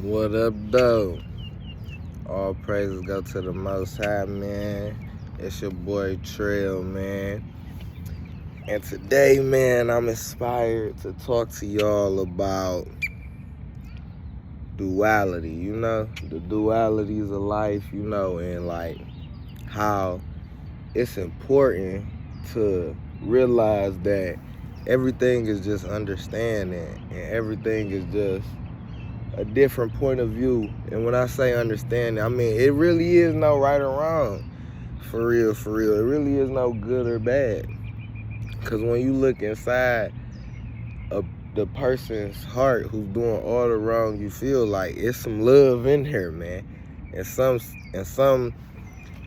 What up, though? All praises go to the Most High, man. It's your boy Trail, man. And today, man, I'm inspired to talk to y'all about duality, the dualities of life, and like how it's important to realize that everything is just understanding and everything is just a different point of view. And when I say understanding, I mean it really is no right or wrong. For real. It really is no good or bad. Because when you look inside of the person's heart who's doing all the wrong, you feel like it's some love in here, man. And some,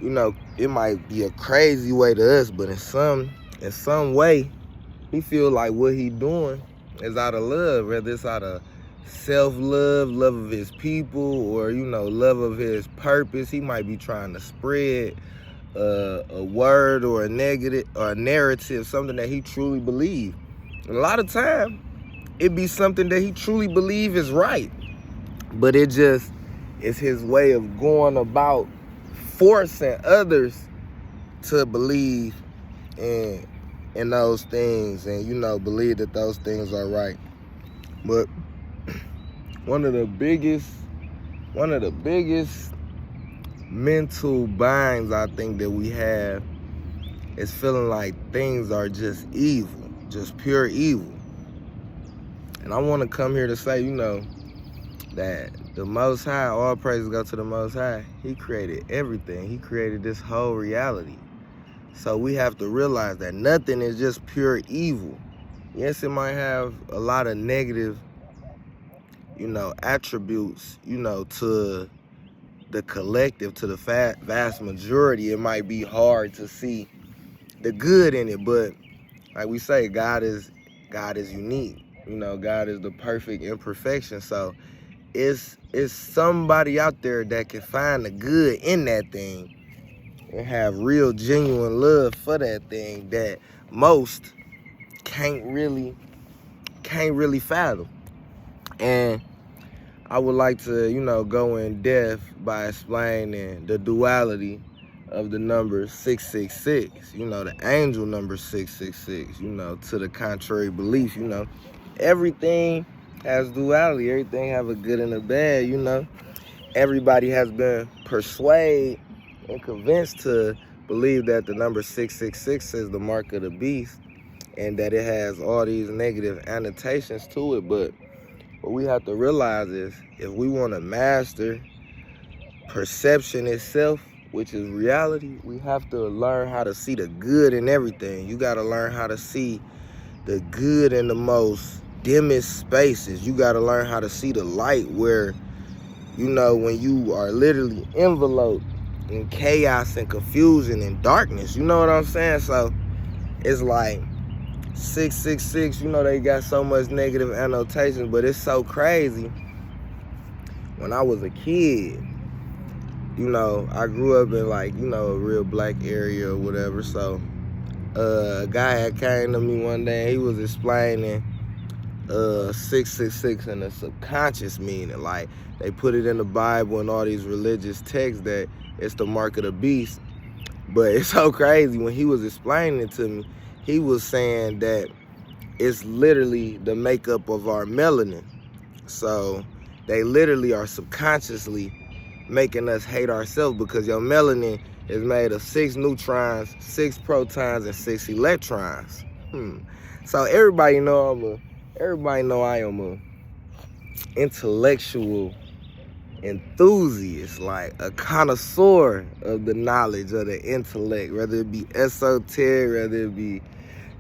it might be a crazy way to us, but in some way, he feel like what he doing is out of love, whether it's out of self-love, love of his people, or, love of his purpose. He might be trying to spread a word or a negative or a narrative, something that he truly believes. And a lot of time, it be something that he truly believe is right, but it just is his way of going about forcing others to believe in those things and, believe that those things are right. But one of the biggest mental binds I think that we have is feeling like things are just evil, just pure evil. And I want to come here to say, that the Most High, all praises go to the Most High. He created everything. He created this whole reality. So we have to realize that nothing is just pure evil. Yes, it might have a lot of negative, attributes, to the collective, to the vast majority. It might be hard to see the good in it, but like we say, God is unique. God is the perfect imperfection. So it's somebody out there that can find the good in that thing and have real genuine love for that thing that most can't really fathom. And I would like to, go in depth by explaining the duality of the number 666, the angel number 666, to the contrary belief, everything has duality. Everything have a good and a bad, Everybody has been persuaded and convinced to believe that the number 666 is the mark of the beast and that it has all these negative annotations to it. But what we have to realize is if we want to master perception itself, which is reality, we have to learn how to see the good in everything. You got to learn how to see the good in the most dimmest spaces. You got to learn how to see the light where, when you are literally enveloped in chaos and confusion and darkness. You know what I'm saying? So it's like 666, they got so much negative annotations, but it's so crazy. When I was a kid, I grew up in a real black area or whatever. So a guy had came to me one day and he was explaining 666 and the subconscious meaning. Like they put it in the Bible and all these religious texts that it's the mark of the beast. But it's so crazy when he was explaining it to me, he was saying that it's literally the makeup of our melanin. So they literally are subconsciously making us hate ourselves because your melanin is made of 6 neutrons, 6 protons, and 6 electrons. So everybody know I am a intellectual enthusiast, like a connoisseur of the knowledge of the intellect, whether it be esoteric, whether it be,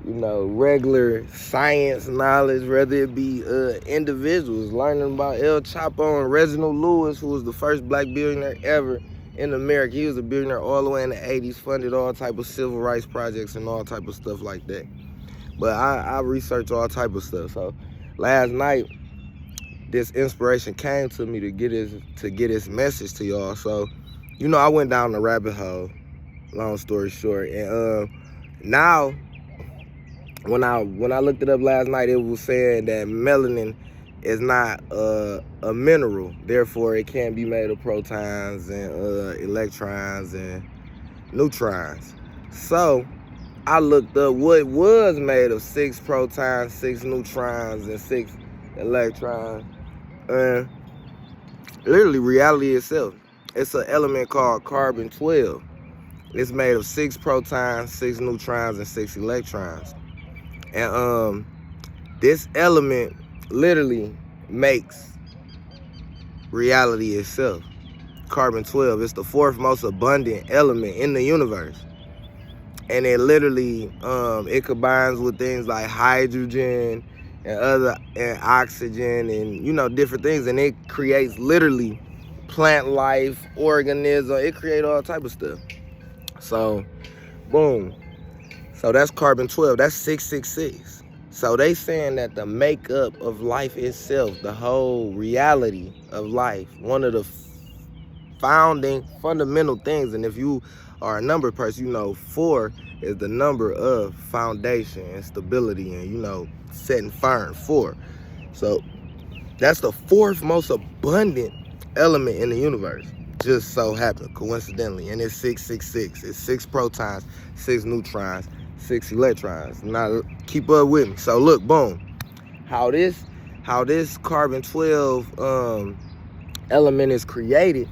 regular science knowledge, whether it be individuals learning about El Chapo and Reginald Lewis, who was the first black billionaire ever in America. He was a billionaire all the way in the 80s, funded all type of civil rights projects and all type of stuff like that. But I research all type of stuff. So last night, this inspiration came to me to get his message to y'all. So, I went down the rabbit hole, long story short. And now, when I looked it up last night, it was saying that melanin is not a mineral. Therefore, it can't be made of protons and electrons and neutrons. So I looked up what was made of 6 protons, 6 neutrons, and 6 electrons. And literally reality itself. It's an element called carbon-12. It's made of 6 protons, 6 neutrons, and 6 electrons. And this element literally makes reality itself. Carbon-12 is the 4th most abundant element in the universe. And it literally, it combines with things like hydrogen and oxygen and, different things. And it creates literally plant life, organism. It creates all type of stuff. So, boom. So that's carbon-12. That's 666. So they saying that the makeup of life itself, the whole reality of life, one of the fundamental things, and if you are a number person, 4 is the number of foundation and stability and, setting firm, 4. So that's the 4th most abundant element in the universe. Just so happened, coincidentally. And it's 666. It's 6 protons, 6 neutrons, 6 electrons. Now, keep up with me. So look, boom. How this carbon-12 element is created,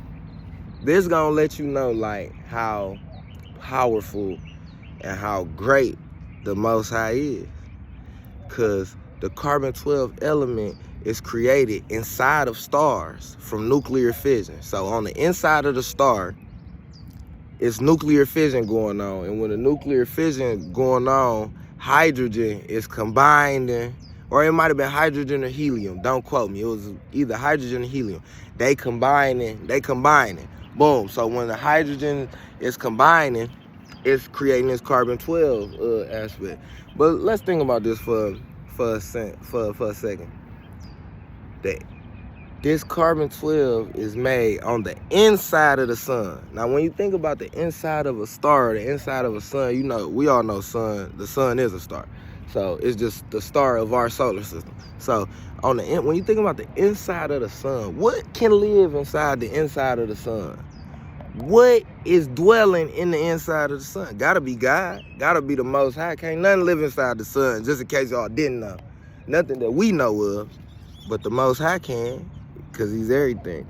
this gonna let you know like how powerful and how great the Most High is. Cause the carbon-12 element is created inside of stars from nuclear fission. So on the inside of the star, it's nuclear fission going on. And when the nuclear fission going on, hydrogen is combining, or it might have been hydrogen or helium. Don't quote me. It was either hydrogen or helium. They combining. Boom. So when the hydrogen is combining, it's creating this carbon-12 aspect. But let's think about this for a second. This carbon-12 is made on the inside of the sun. Now, when you think about the inside of a star, the inside of a sun, we all know the sun is a star. So it's just the star of our solar system. So when you think about the inside of the sun, what can live inside the inside of the sun? What is dwelling in the inside of the sun? Gotta be God. Gotta be the Most High. Can't nothing live inside the sun, just in case y'all didn't know. Nothing that we know of, but the Most High can, because he's everything.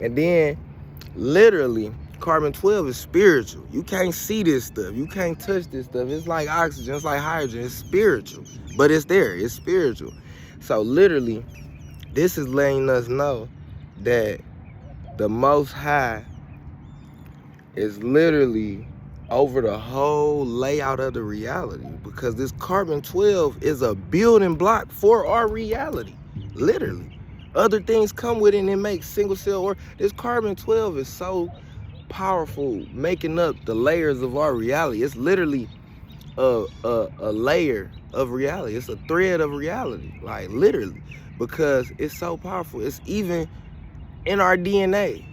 And then, literally, carbon-12 is spiritual. You can't see this stuff. You can't touch this stuff. It's like oxygen. It's like hydrogen. It's spiritual. But it's there. It's spiritual. So, literally, this is letting us know that the Most High is literally over the whole layout of the reality, because this carbon-12 is a building block for our reality, literally. Other things come with it and it makes single cell, or this carbon-12 is so powerful, making up the layers of our reality. It's literally a layer of reality. It's a thread of reality, like literally, because it's so powerful. It's even in our DNA.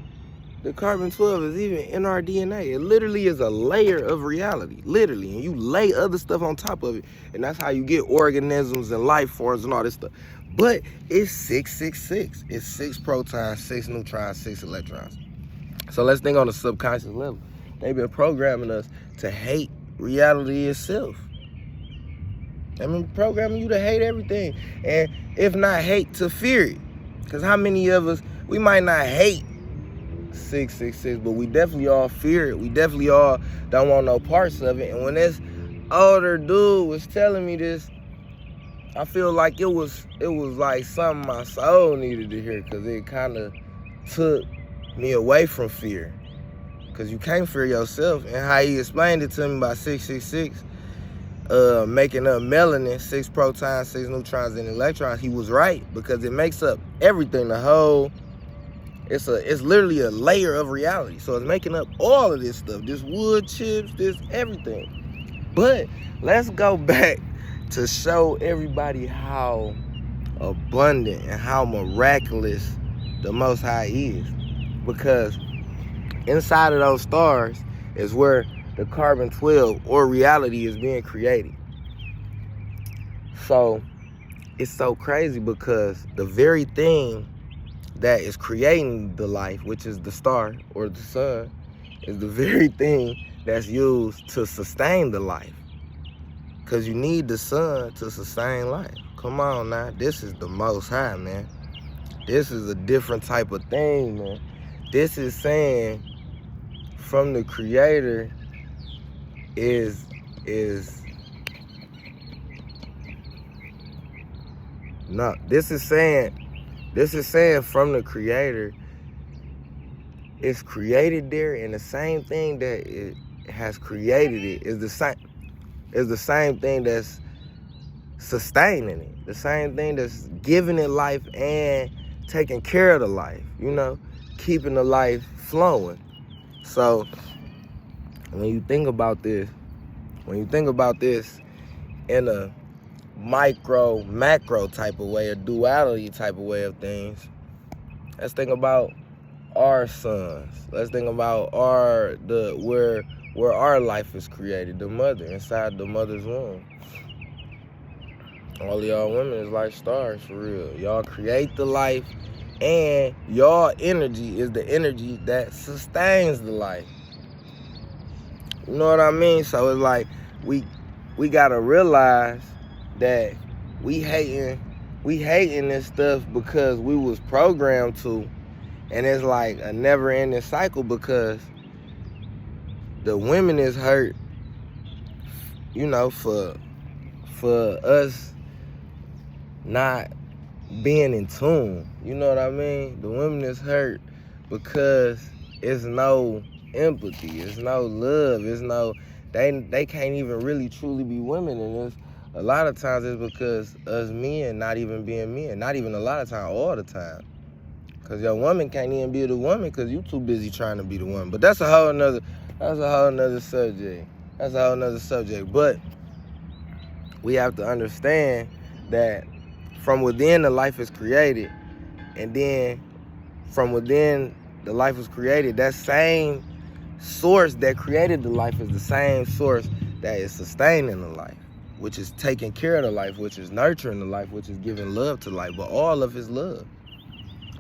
The carbon-12 is even in our DNA. It literally is a layer of reality, literally. And you lay other stuff on top of it. And that's how you get organisms and life forms and all this stuff. But it's 666. It's 6 protons, 6 neutrons, 6 electrons. So let's think on a subconscious level. They've been programming us to hate reality itself. Programming you to hate everything. And if not hate, to fear it. Because how many of us, we might not hate 666, but we definitely all fear it. We definitely all don't want no parts of it. And when this older dude was telling me this, I feel like it was like something my soul needed to hear, because it kind of took me away from fear. Because you can't fear yourself. And how he explained it to me by 666, making up melanin, 6 protons, 6 neutrons, and electrons, he was right, because it makes up everything, the whole. It's literally a layer of reality. So it's making up all of this stuff. This wood chips, this everything. But let's go back to show everybody how abundant and how miraculous the Most High is. Because inside of those stars is where the carbon-12 or reality is being created. So it's so crazy because the very thing that is creating the life, which is the star or the sun, is the very thing that's used to sustain the life. Because you need the sun to sustain life. Come on now, this is the Most High, man. This is a different type of thing, man. This is saying from the Creator is no, this is saying from the Creator, it's created there, and the same thing that it has created it is the same thing that's sustaining it, the same thing that's giving it life and taking care of the life, you know, keeping the life flowing. So when you think about this in a micro, macro type of way, a duality type of way of things, let's think about our sons. Let's think about where our life is created, the mother, inside the mother's womb. All y'all women is like stars, for real. Y'all create the life, and y'all energy is the energy that sustains the life. You know what I mean? So it's like we gotta realize that we hating this stuff because we was programmed to, and it's like a never-ending cycle because the women is hurt, you know, for us not being in tune. You know what I mean? The women is hurt because it's no empathy, it's no love, it's no, they can't even really truly be women. And it's a lot of times it's because us men not even being men, not even a lot of time, all the time. Because your woman can't even be the woman because you too busy trying to be the woman. But that's a whole nother subject. But we have to understand that from within the life is created, and then from within the life was created, that same source that created the life is the same source that is sustaining the life, which is taking care of the life, which is nurturing the life, which is giving love to life. But all of it's love.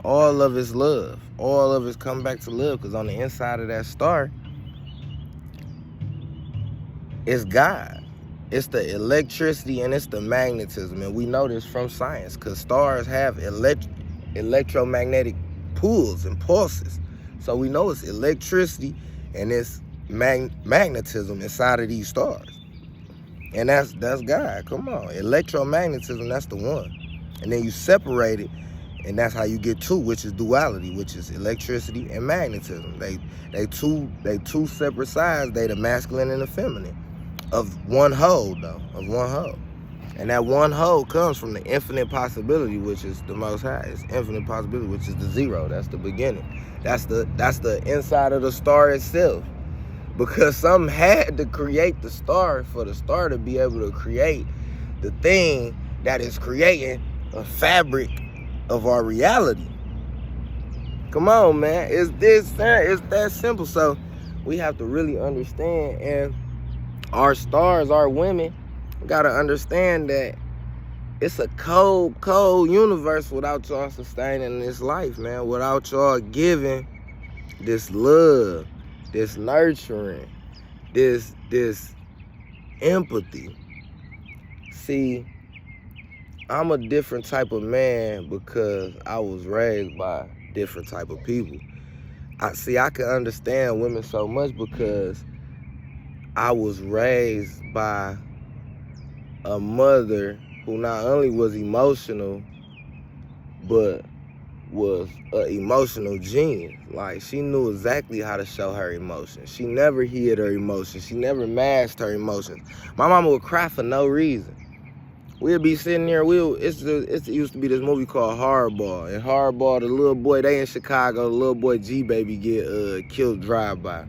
All of it's love. All of it's come back to love, because on the inside of that star, it's God. It's the electricity and it's the magnetism. And we know this from science, because stars have electromagnetic pulls and pulses. So we know it's electricity and it's magnetism inside of these stars. And that's God. Come on. Electromagnetism, that's the one. And then you separate it, and that's how you get two, which is duality, which is electricity and magnetism. They two separate sides. They the masculine and the feminine of one whole, though, of one whole. And that one whole comes from the infinite possibility, which is the Most High. It's infinite possibility, which is the zero. That's the beginning. That's the inside of the star itself. Because something had to create the star for the star to be able to create the thing that is creating a fabric of our reality. Come on, man. It's that simple. So we have to really understand, and our stars, our women, gotta understand that it's a cold, cold universe without y'all sustaining this life, man. Without y'all giving this love, this nurturing, this empathy. See, I'm a different type of man because I was raised by different type of people. I can understand women so much because I was raised by a mother who not only was emotional, but was an emotional genius. Like, she knew exactly how to show her emotions. She never hid her emotions. She never masked her emotions. My mama would cry for no reason. We'd be sitting there, it used to be this movie called Hardball. And Hardball, the little boy, they in Chicago, the little boy G-Baby get killed drive-by.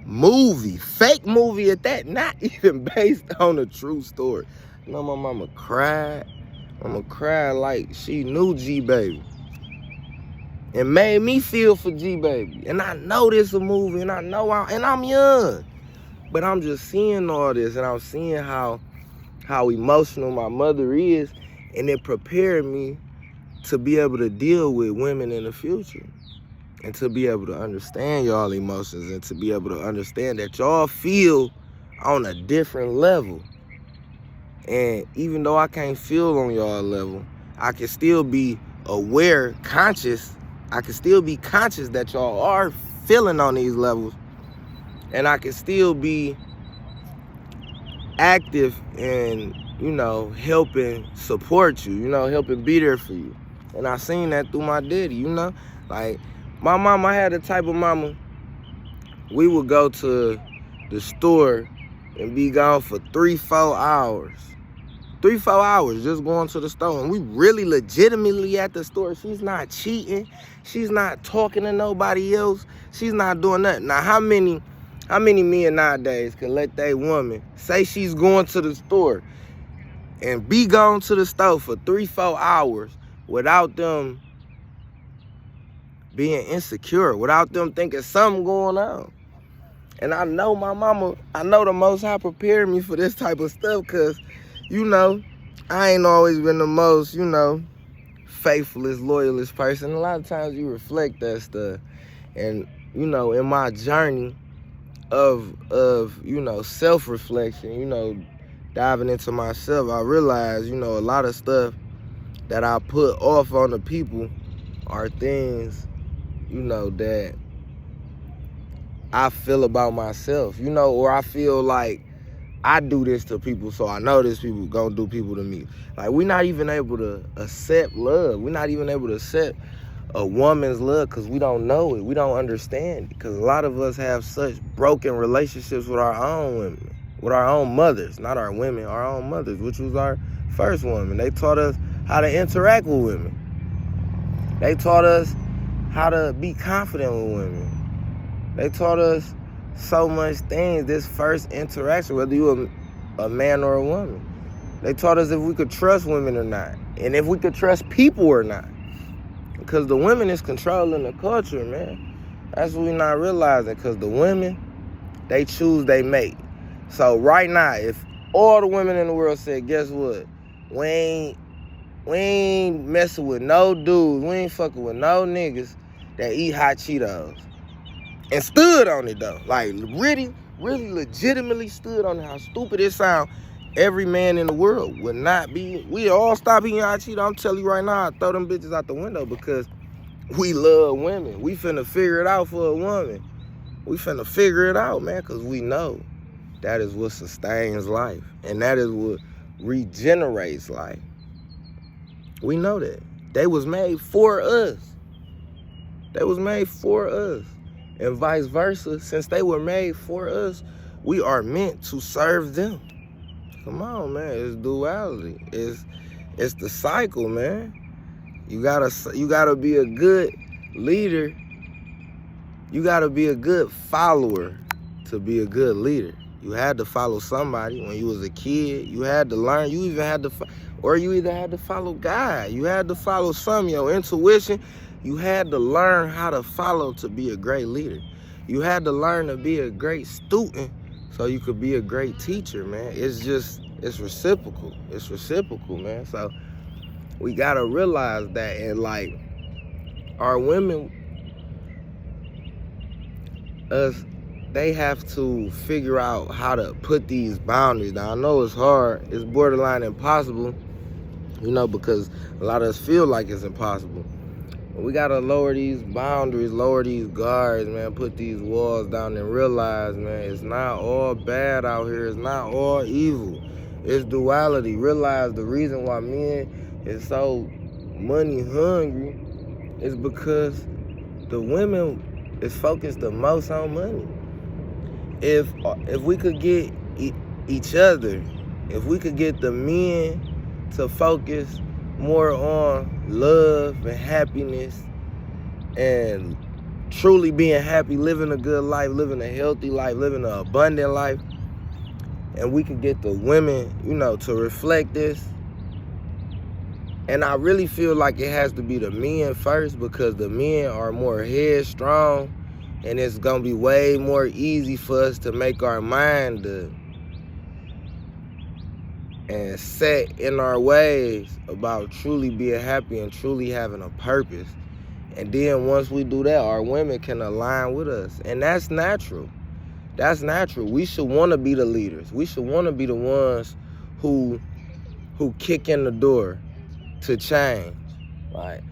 Movie, fake movie at that, not even based on a true story. You know, my mama cried. Mama cried like she knew G-Baby. And made me feel for G-Baby. And I know this a movie, and I know and I'm young. But I'm just seeing all this, and I'm seeing how emotional my mother is. And it prepared me to be able to deal with women in the future and to be able to understand y'all emotions and to be able to understand that y'all feel on a different level. And even though I can't feel on y'all level, I can still be aware, conscious. I can still be conscious that y'all are feeling on these levels. And I can still be active and, helping support you, helping be there for you. And I seen that through my daddy, Like, my mama, I had the type of mama, we would go to the store and be gone for 3-4 hours. 3-4 hours just going to the store. And we really legitimately at the store. She's not cheating. She's not talking to nobody else. She's not doing nothing. Now, how many men nowadays can let their woman say she's going to the store and be gone to the store for 3-4 hours without them being insecure, without them thinking something going on? And I know my mama, I know the Most High prepared me for this type of stuff because, I ain't always been the most, faithfulest, loyalist person. A lot of times you reflect that stuff. And, in my journey of self-reflection, diving into myself, I realized, a lot of stuff that I put off on the people are things, that I feel about myself, or I feel like I do this to people, so I know this people gonna do people to me. Like, we're not even able to accept love. We're not even able to accept a woman's love because we don't know it. We don't understand it. Because a lot of us have such broken relationships with our own women, with our own mothers, not our women, our own mothers, which was our first woman. They taught us how to interact with women. They taught us how to be confident with women. They taught us so much things, this first interaction, whether you a man or a woman. They taught us if we could trust women or not, and if we could trust people or not. Because the women is controlling the culture, man. That's what we not realizing, because the women, they choose they mate. So right now, if all the women in the world said, guess what? We ain't messing with no dudes, we ain't fucking with no niggas that eat hot Cheetos. And stood on it though. Like, really legitimately stood on it. How stupid it sound. Every man in the world would not be. We all stop eating hot Cheetos. I'm telling you right now, I throw them bitches out the window because we love women. We finna figure it out for a woman. We finna figure it out, man, because we know that is what sustains life. And that is what regenerates life. We know that. They was made for us. They was made for us. And vice versa, since they were made for us, we are meant to serve them. Come on, man, it's duality. It's the cycle, man. You gotta be a good leader. You gotta be a good follower to be a good leader. You had to follow somebody when you was a kid. You had to learn. You even had to, or you either had to follow God. You had to follow your intuition. You had to learn how to follow to be a great leader. You had to learn to be a great student so you could be a great teacher, man. It's reciprocal. It's reciprocal, man. So we gotta realize that. And like, our women, they have to figure out how to put these boundaries. Now, I know it's hard. It's borderline impossible, because a lot of us feel like it's impossible. We gotta lower these boundaries, lower these guards, man, put these walls down and realize, man, it's not all bad out here. It's not all evil. It's duality. Realize the reason why men is so money hungry is because the women is focused the most on money. If we could get each other, if we could get the men to focus more on love and happiness and truly being happy, living a good life, living a healthy life, living an abundant life, and we can get the women, to reflect this. And I really feel like it has to be the men first, because the men are more headstrong, and it's gonna be way more easy for us to make our mind and set in our ways about truly being happy and truly having a purpose. And then once we do that, our women can align with us. And that's natural. That's natural. We should want to be the leaders. We should want to be the ones who kick in the door to change. Like,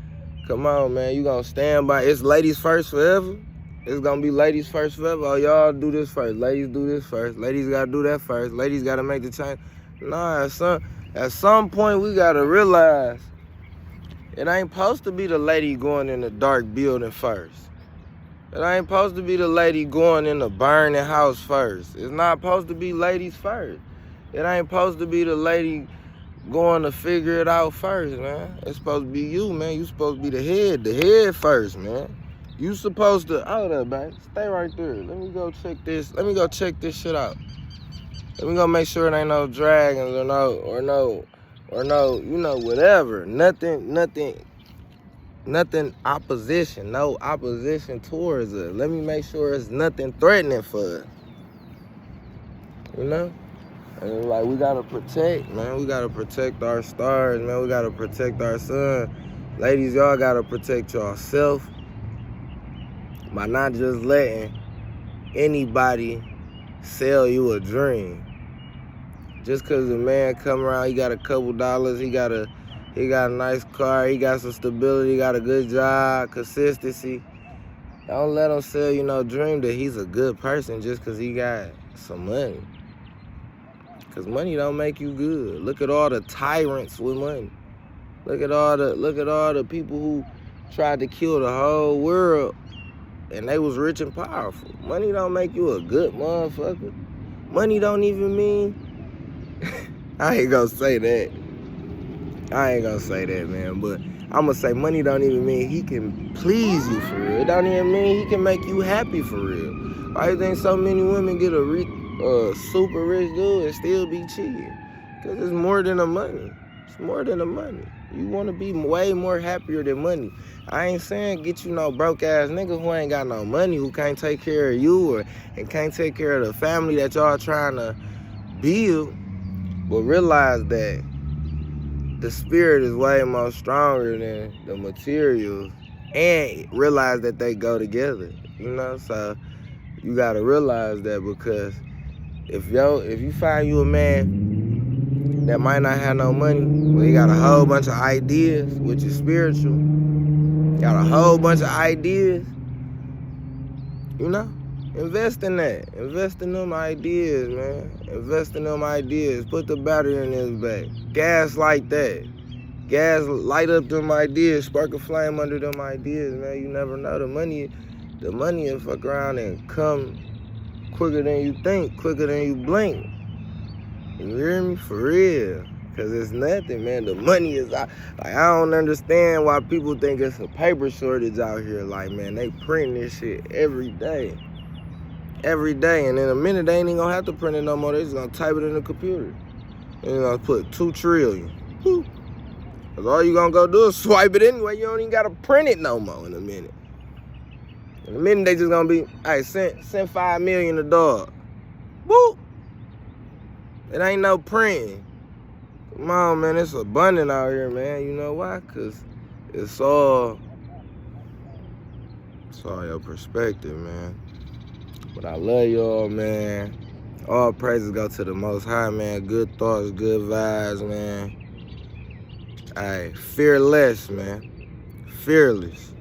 come on, man. You gonna stand by. It's ladies first forever. It's gonna be ladies first forever. Oh, y'all do this first. Ladies do this first. Ladies gotta do that first. Ladies gotta make the change. Nah, at some point we gotta realize it ain't supposed to be the lady going in the dark building first. It ain't supposed to be the lady going in the burning house first. It's not supposed to be ladies first. It ain't supposed to be the lady going to figure it out first, man. It's supposed to be you, man. You supposed to be the head first, man. You supposed to, hold up, man. Stay right there. Let me go check this. Let me go check this shit out. Let me go make sure it ain't no dragons or no, you know, whatever. Nothing opposition. No opposition towards us. Let me make sure it's nothing threatening for us. You know? And like, we gotta protect, man. We gotta protect our stars, man. We gotta protect our sun. Ladies, y'all gotta protect yourself by not just letting anybody sell you a dream. Just cause a man come around, he got a couple dollars, he got a nice car, he got some stability, he got a good job, consistency. Don't let him sell you no dream that he's a good person just cause he got some money. Cause money don't make you good. Look at all the tyrants with money. Look at all the people who tried to kill the whole world and they was rich and powerful. Money don't make you a good motherfucker. Money don't even mean I ain't gonna say that. Man. But I'm gonna say money don't even mean he can please you for real. It don't even mean he can make you happy for real. Why you think so many women get a super rich dude and still be cheating? Because it's more than the money. It's more than the money. You want to be way more happier than money. I ain't saying get you no broke ass nigga who ain't got no money, who can't take care of you and can't take care of the family that y'all trying to build. But realize that the spirit is way more stronger than the materials, and realize that they go together, you know? So you gotta realize that, because if you find you a man that might not have no money, but he got a whole bunch of ideas, which is spiritual, got a whole bunch of ideas, you know? Invest in that. Invest in them ideas, man. Invest in them ideas. Put the battery in his back. Gas like that. Gas, light up them ideas. Spark a flame under them ideas, man. You never know. The money will fuck around and come quicker than you think, quicker than you blink. You hear me? For real. Because it's nothing, man. The money is out. Like, I don't understand why people think it's a paper shortage out here. Like, man, they print this shit every day. Every day, and in a minute they ain't even gonna have to print it no more. They just gonna type it in the computer. And they're gonna put 2 trillion. Woo. Cause all you gonna go do is swipe it anyway. You don't even gotta print it no more in a minute. In a minute they just gonna be, hey, send 5 million to dog. Woo! It ain't no printing. Come on, man, it's abundant out here, man. You know why? Cause it's all your perspective, man. But I love y'all, man. All praises go to the Most High, man. Good thoughts, good vibes, man. All right, fearless, man. Fearless.